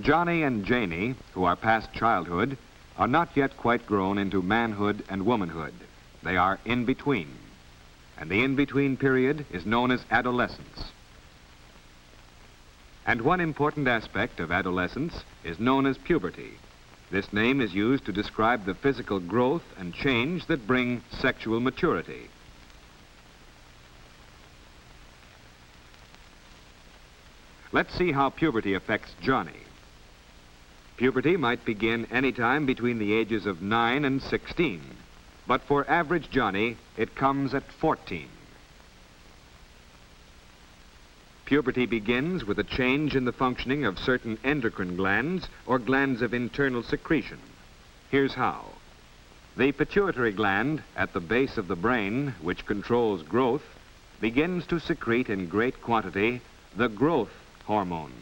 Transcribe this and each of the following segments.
Johnny and Janie, who are past childhood, are not yet quite grown into manhood and womanhood. They are in between. And the in-between period is known as adolescence. And one important aspect of adolescence is known as puberty. This name is used to describe the physical growth and change that bring sexual maturity. Let's see how puberty affects Johnny. Puberty might begin any time between the ages of 9 and 16, but for average Johnny, it comes at 14. Puberty begins with a change in the functioning of certain endocrine glands or glands of internal secretion. Here's how. The pituitary gland at the base of the brain, which controls growth, begins to secrete in great quantity the growth hormone.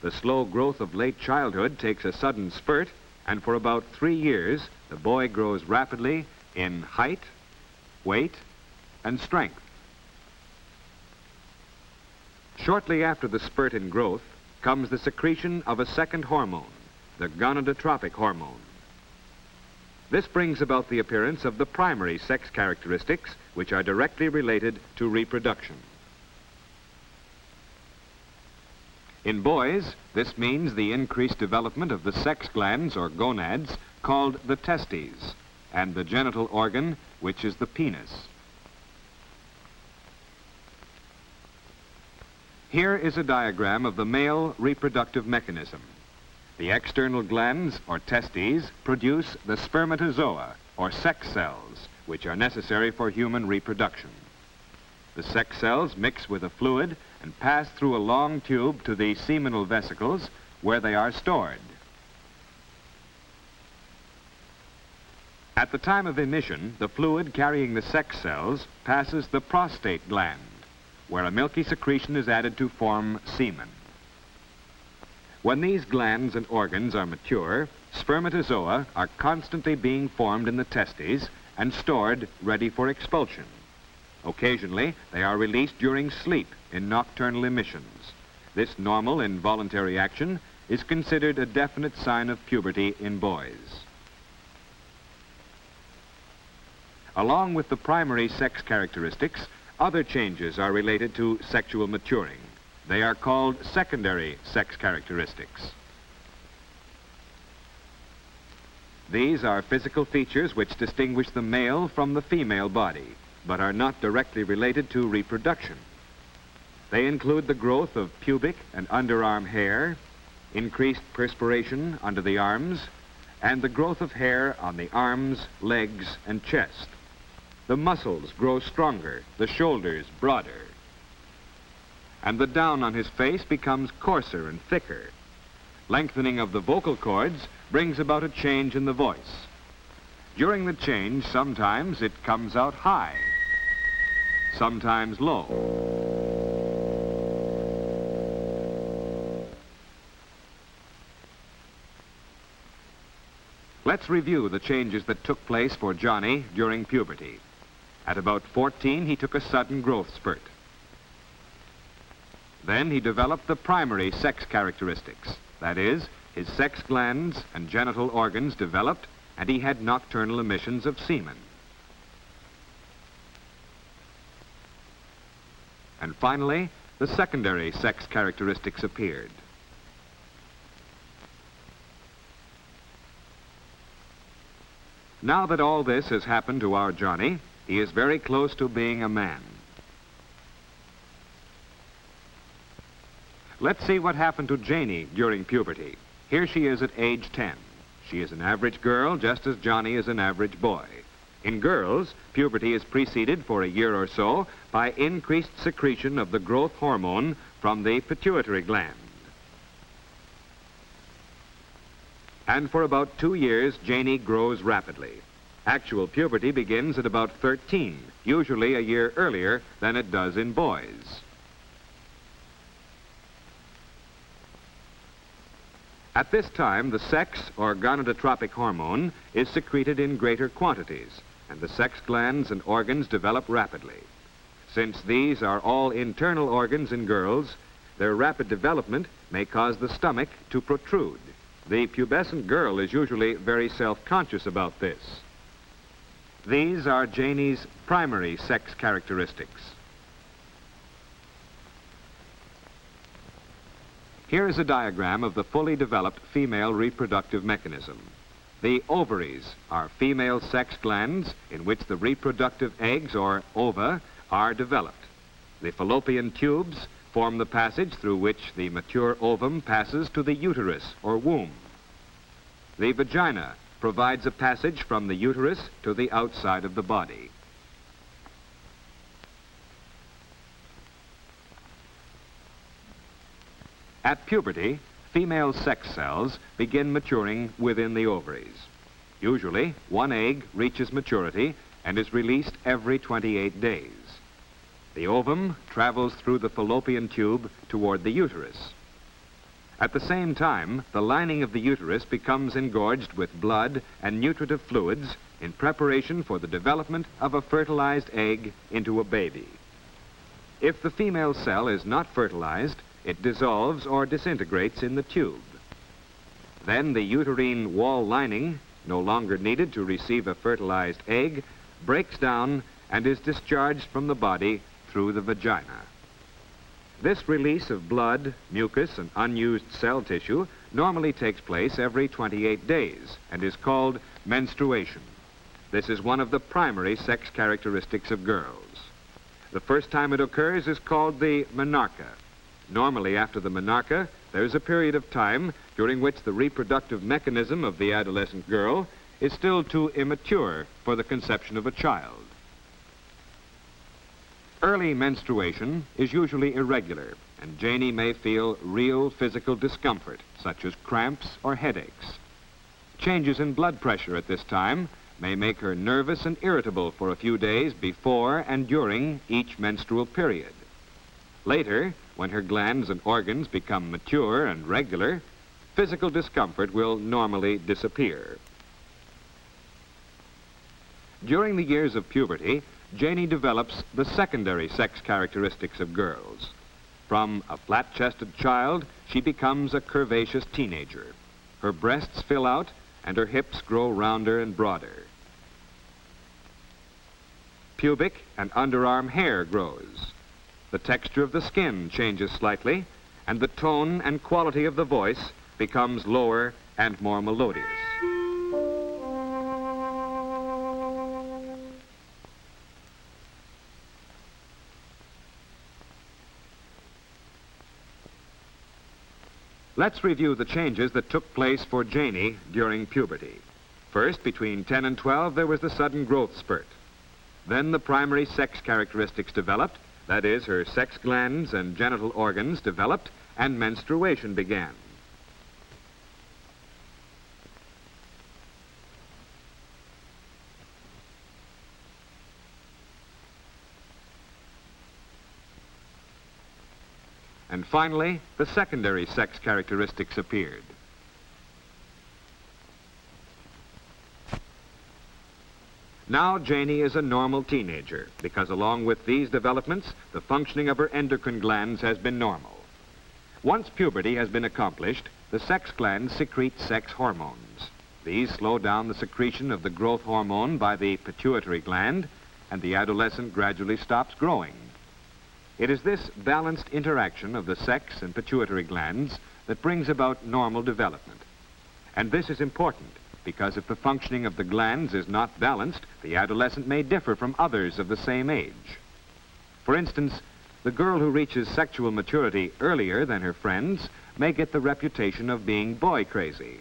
The slow growth of late childhood takes a sudden spurt, and for about 3 years, the boy grows rapidly in height, weight, and strength. Shortly after the spurt in growth comes the secretion of a second hormone, the gonadotropic hormone. This brings about the appearance of the primary sex characteristics, which are directly related to reproduction. In boys, this means the increased development of the sex glands or gonads called the testes, and the genital organ, which is the penis. Here is a diagram of the male reproductive mechanism. The external glands, or testes, produce the spermatozoa, or sex cells, which are necessary for human reproduction. The sex cells mix with a fluid and pass through a long tube to the seminal vesicles, where they are stored. At the time of emission, the fluid carrying the sex cells passes the prostate gland, where a milky secretion is added to form semen. When these glands and organs are mature, spermatozoa are constantly being formed in the testes and stored ready for expulsion. Occasionally, they are released during sleep in nocturnal emissions. This normal involuntary action is considered a definite sign of puberty in boys. Along with the primary sex characteristics, other changes are related to sexual maturing. They are called secondary sex characteristics. These are physical features which distinguish the male from the female body, but are not directly related to reproduction. They include the growth of pubic and underarm hair, increased perspiration under the arms, and the growth of hair on the arms, legs, and chest. The muscles grow stronger, the shoulders broader, and the down on his face becomes coarser and thicker. Lengthening of the vocal cords brings about a change in the voice. During the change, sometimes it comes out high, sometimes low. Let's review the changes that took place for Johnny during puberty. At about 14, he took a sudden growth spurt. Then he developed the primary sex characteristics. That is, his sex glands and genital organs developed, and he had nocturnal emissions of semen. And finally, the secondary sex characteristics appeared. Now that all this has happened to our Johnny, he is very close to being a man. Let's see what happened to Janie during puberty. Here she is at age 10. She is an average girl, just as Johnny is an average boy. In girls, puberty is preceded for a year or so by increased secretion of the growth hormone from the pituitary gland. And for about 2 years, Janie grows rapidly. Actual puberty begins at about 13, usually a year earlier than it does in boys. At this time, the sex or gonadotropic hormone is secreted in greater quantities, and the sex glands and organs develop rapidly. Since these are all internal organs in girls, their rapid development may cause the stomach to protrude. The pubescent girl is usually very self-conscious about this. These are Janie's primary sex characteristics. Here is a diagram of the fully developed female reproductive mechanism. The ovaries are female sex glands in which the reproductive eggs, or ova, are developed. The fallopian tubes form the passage through which the mature ovum passes to the uterus, or womb. The vagina provides a passage from the uterus to the outside of the body. At puberty, female sex cells begin maturing within the ovaries. Usually, one egg reaches maturity and is released every 28 days. The ovum travels through the fallopian tube toward the uterus. At the same time, the lining of the uterus becomes engorged with blood and nutritive fluids in preparation for the development of a fertilized egg into a baby. If the female cell is not fertilized, it dissolves or disintegrates in the tube. Then the uterine wall lining, no longer needed to receive a fertilized egg, breaks down and is discharged from the body through the vagina. This release of blood, mucus, and unused cell tissue normally takes place every 28 days and is called menstruation. This is one of the primary sex characteristics of girls. The first time it occurs is called the menarche. Normally, after the menarche, there is a period of time during which the reproductive mechanism of the adolescent girl is still too immature for the conception of a child. Early menstruation is usually irregular, and Janie may feel real physical discomfort, such as cramps or headaches. Changes in blood pressure at this time may make her nervous and irritable for a few days before and during each menstrual period. Later, when her glands and organs become mature and regular, physical discomfort will normally disappear. During the years of puberty, Janie develops the secondary sex characteristics of girls. From a flat-chested child, she becomes a curvaceous teenager. Her breasts fill out and her hips grow rounder and broader. Pubic and underarm hair grows. The texture of the skin changes slightly, and the tone and quality of the voice becomes lower and more melodious. Let's review the changes that took place for Janie during puberty. First, between 10 and 12, there was the sudden growth spurt. Then the primary sex characteristics developed, that is, her sex glands and genital organs developed, and menstruation began. And finally, the secondary sex characteristics appeared. Now Janie is a normal teenager because along with these developments, the functioning of her endocrine glands has been normal. Once puberty has been accomplished, the sex glands secrete sex hormones. These slow down the secretion of the growth hormone by the pituitary gland, and the adolescent gradually stops growing. It is this balanced interaction of the sex and pituitary glands that brings about normal development. And this is important because if the functioning of the glands is not balanced, the adolescent may differ from others of the same age. For instance, the girl who reaches sexual maturity earlier than her friends may get the reputation of being boy crazy.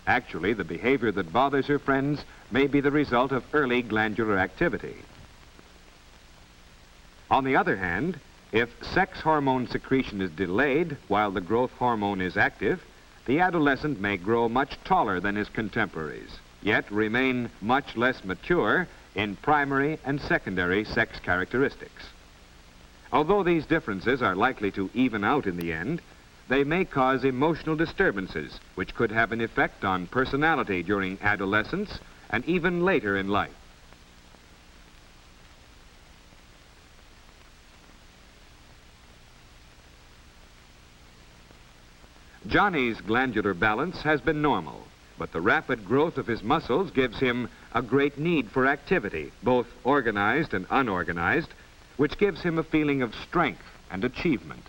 Actually, the behavior that bothers her friends may be the result of early glandular activity. On the other hand, if sex hormone secretion is delayed while the growth hormone is active, the adolescent may grow much taller than his contemporaries, yet remain much less mature in primary and secondary sex characteristics. Although these differences are likely to even out in the end, they may cause emotional disturbances which could have an effect on personality during adolescence and even later in life. Johnny's glandular balance has been normal, but the rapid growth of his muscles gives him a great need for activity, both organized and unorganized, which gives him a feeling of strength and achievement.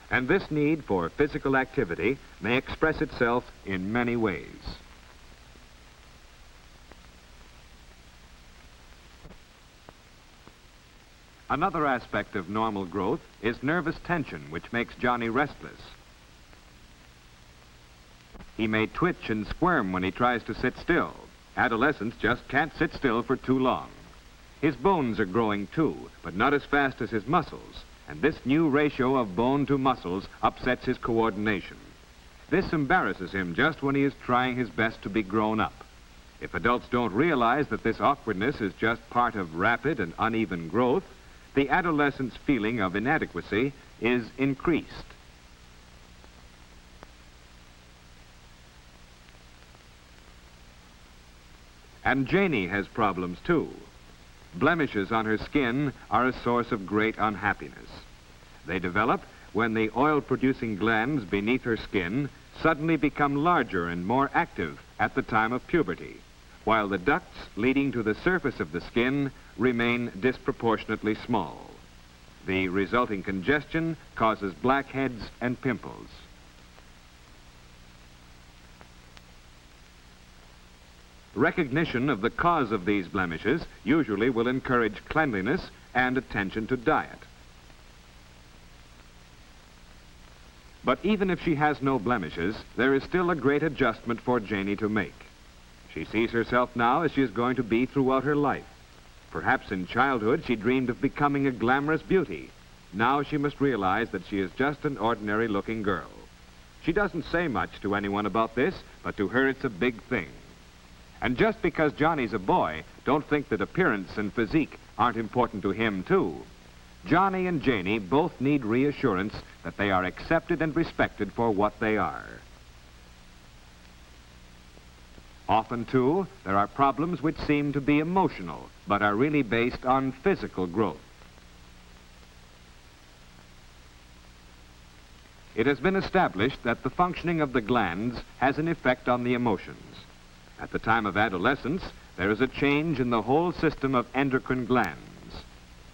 And this need for physical activity may express itself in many ways. Another aspect of normal growth is nervous tension, which makes Johnny restless. He may twitch and squirm when he tries to sit still. Adolescents just can't sit still for too long. His bones are growing too, but not as fast as his muscles, and this new ratio of bone to muscles upsets his coordination. This embarrasses him just when he is trying his best to be grown up. If adults don't realize that this awkwardness is just part of rapid and uneven growth, the adolescent's feeling of inadequacy is increased. And Janie has problems too. Blemishes on her skin are a source of great unhappiness. They develop when the oil-producing glands beneath her skin suddenly become larger and more active at the time of puberty, while the ducts leading to the surface of the skin remain disproportionately small. The resulting congestion causes blackheads and pimples. Recognition of the cause of these blemishes usually will encourage cleanliness and attention to diet. But even if she has no blemishes, there is still a great adjustment for Janie to make. She sees herself now as she is going to be throughout her life. Perhaps in childhood she dreamed of becoming a glamorous beauty. Now she must realize that she is just an ordinary-looking girl. She doesn't say much to anyone about this, but to her it's a big thing. And just because Johnny's a boy, don't think that appearance and physique aren't important to him, too. Johnny and Janie both need reassurance that they are accepted and respected for what they are. Often, too, there are problems which seem to be emotional, but are really based on physical growth. It has been established that the functioning of the glands has an effect on the emotions. At the time of adolescence, there is a change in the whole system of endocrine glands.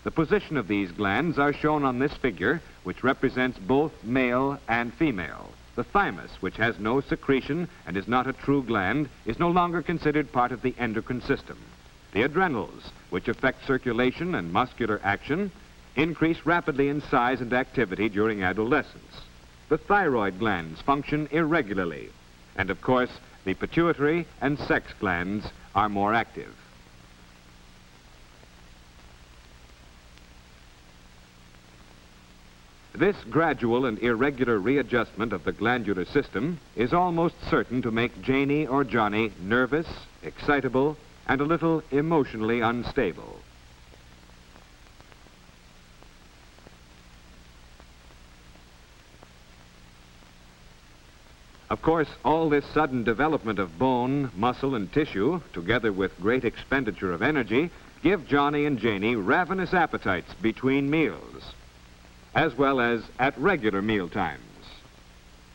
The position of these glands are shown on this figure, which represents both male and female. The thymus, which has no secretion and is not a true gland, is no longer considered part of the endocrine system. The adrenals, which affect circulation and muscular action, increase rapidly in size and activity during adolescence. The thyroid glands function irregularly, and of course, the pituitary and sex glands are more active. This gradual and irregular readjustment of the glandular system is almost certain to make Janie or Johnny nervous, excitable, and a little emotionally unstable. Of course, all this sudden development of bone, muscle, and tissue, together with great expenditure of energy, give Johnny and Janie ravenous appetites between meals, as well as at regular meal times.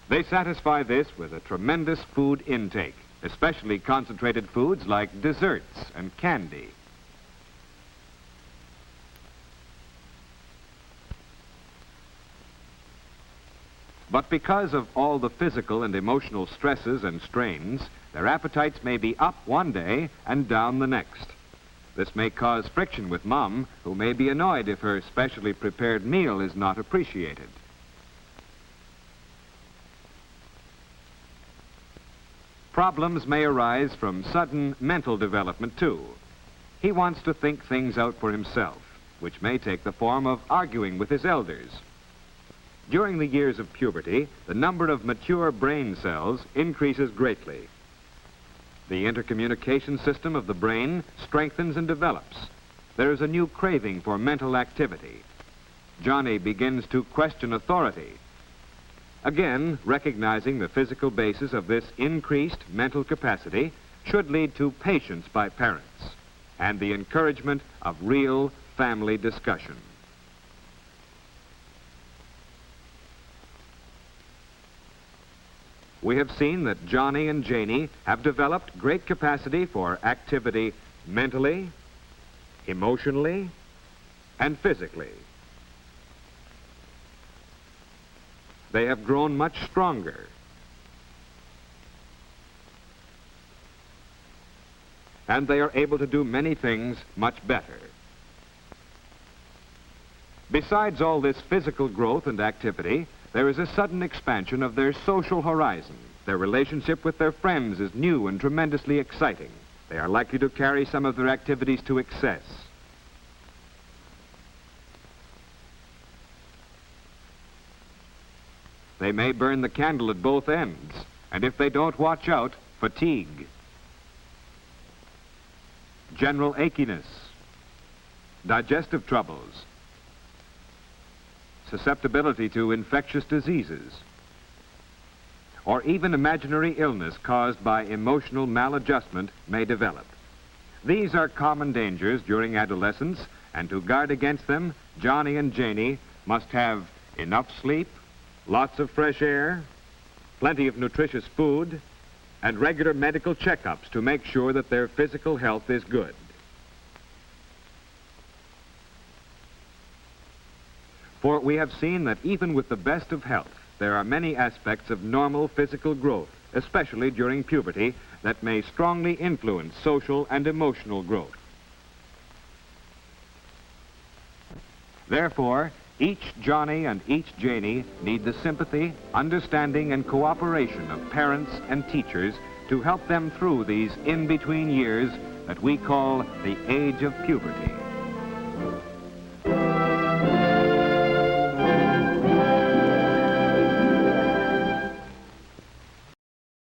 They satisfy this with a tremendous food intake, especially concentrated foods like desserts and candy. But because of all the physical and emotional stresses and strains, their appetites may be up one day and down the next. This may cause friction with Mom, who may be annoyed if her specially prepared meal is not appreciated. Problems may arise from sudden mental development, too. He wants to think things out for himself, which may take the form of arguing with his elders. During the years of puberty, the number of mature brain cells increases greatly. The intercommunication system of the brain strengthens and develops. There is a new craving for mental activity. Johnny begins to question authority. Again, recognizing the physical basis of this increased mental capacity should lead to patience by parents and the encouragement of real family discussion. We have seen that Johnny and Janie have developed great capacity for activity mentally, emotionally, and physically. They have grown much stronger. And they are able to do many things much better. Besides all this physical growth and activity, there is a sudden expansion of their social horizon. Their relationship with their friends is new and tremendously exciting. They are likely to carry some of their activities to excess. They may burn the candle at both ends, and if they don't watch out, fatigue, general achiness, digestive troubles, susceptibility to infectious diseases, or even imaginary illness caused by emotional maladjustment may develop. These are common dangers during adolescence, and to guard against them, Johnny and Janie must have enough sleep, lots of fresh air, plenty of nutritious food, and regular medical checkups to make sure that their physical health is good. For we have seen that even with the best of health, there are many aspects of normal physical growth, especially during puberty, that may strongly influence social and emotional growth. Therefore, each Johnny and each Janie need the sympathy, understanding, and cooperation of parents and teachers to help them through these in-between years that we call the age of puberty.